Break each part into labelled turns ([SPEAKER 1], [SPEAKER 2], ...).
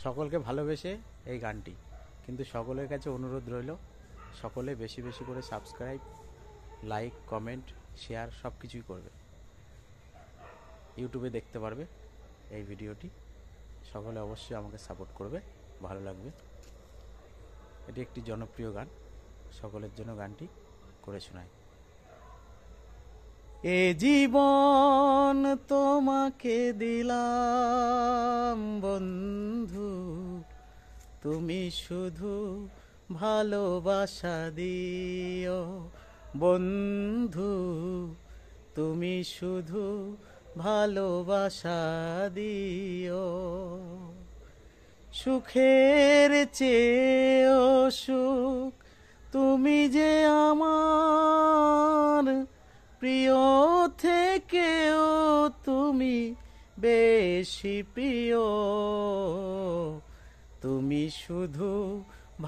[SPEAKER 1] সকলকে ভালোবেসে এই গানটি। কিন্তু সকলের কাছে অনুরোধ রইল, সকলে বেশি বেশি করে সাবস্ক্রাইব, লাইক, কমেন্ট, শেয়ার সব কিছুই করবে। ইউটিউবে দেখতে পারবে এই ভিডিওটি। সকলে অবশ্যই আমাকে সাপোর্ট করবে, ভালো লাগবে। এটি একটি জনপ্রিয় গান, সকলের জন্য গানটি করে শোনাই। এ জীবন তোমাকে দিলাম বন্ধু, তুমি শুধু ভালোবাসা দিও বন্ধু, তুমি শুধু ভালোবাসা দিও। সুখের চেয়েও সুখ তুমি যে আমার, প্রিয় থেকেও তুমি বেশি প্রিয়। তুমি শুধু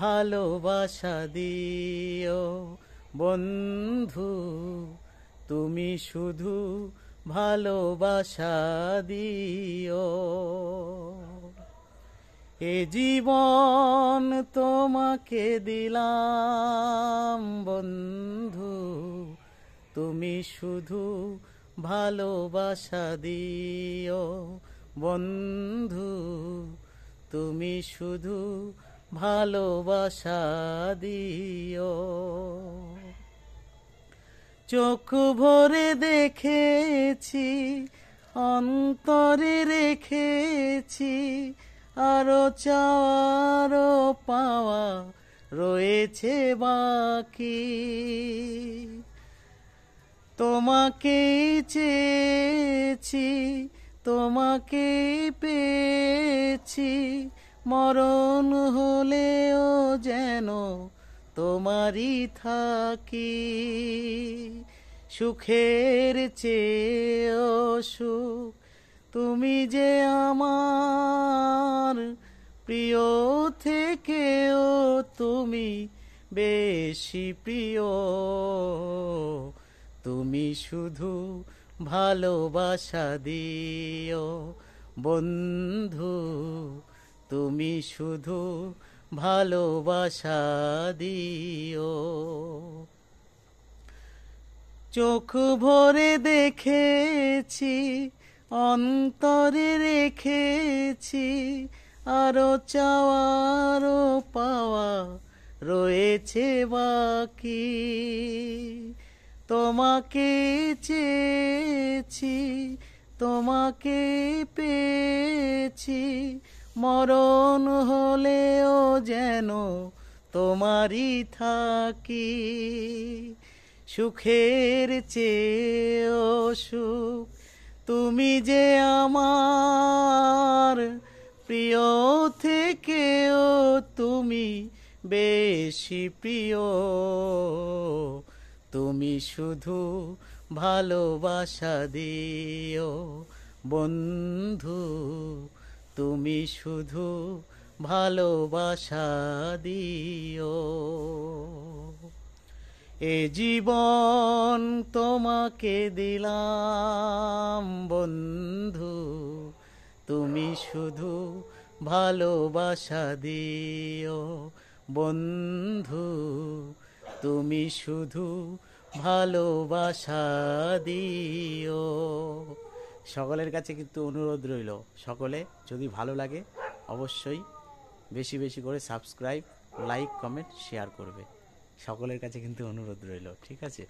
[SPEAKER 1] ভালোবাসা দিও বন্ধু, তুমি শুধু ভালোবাসা দিও। এ জীবন তোমাকে দিলাম বন্ধু, তুমি শুধু ভালোবাসা দিও বন্ধু, তুমি শুধু ভালোবাসা দিও। চোখ ভরে দেখেছি, অন্তরে রেখেছি, আরো চাওয়ারও পাওয়া রয়েছে বাকি। তোমাকেই চেয়েছি, তোমাকেই পেয়েছি, মরণ হলেও যেন তোমারই থাকি। সুখের চেয়েও সুখ তুমি যে আমার, প্রিয় থেকেও তুমি বেশি প্রিয়। তুমি শুধু ভালোবাসা দিও বন্ধু, তুমি শুধু ভালোবাসা দিও। চোখ ভরে দেখেছি, অন্তরে রেখেছি, আরো চাওয়ারও পাওয়া রয়েছে বাকি। তোমাকে চেয়েছি, তোমাকে পেয়েছি, মরণ হলেও যেন তোমারই থাকি। সুখের চেয়েও সুখ তুমি যে আমার, প্রিয় থেকেও তুমি বেশি প্রিয়। তুমি শুধু ভালোবাসা দিও বন্ধু, তুমি শুধু ভালোবাসা দিও। এ জীবন তোমাকে দিলাম বন্ধু, তুমি শুধু ভালোবাসা দিও বন্ধু, তুমি শুধু ভালোবাসা দিও। সকলের কাছে কিন্তু অনুরোধ রইল, সকলে যদি ভালো লাগে অবশ্যই বেশি বেশি করে সাবস্ক্রাইব, লাইক, কমেন্ট, শেয়ার করবে। সকলের কাছে কিন্তু অনুরোধ রইল, ঠিক আছে।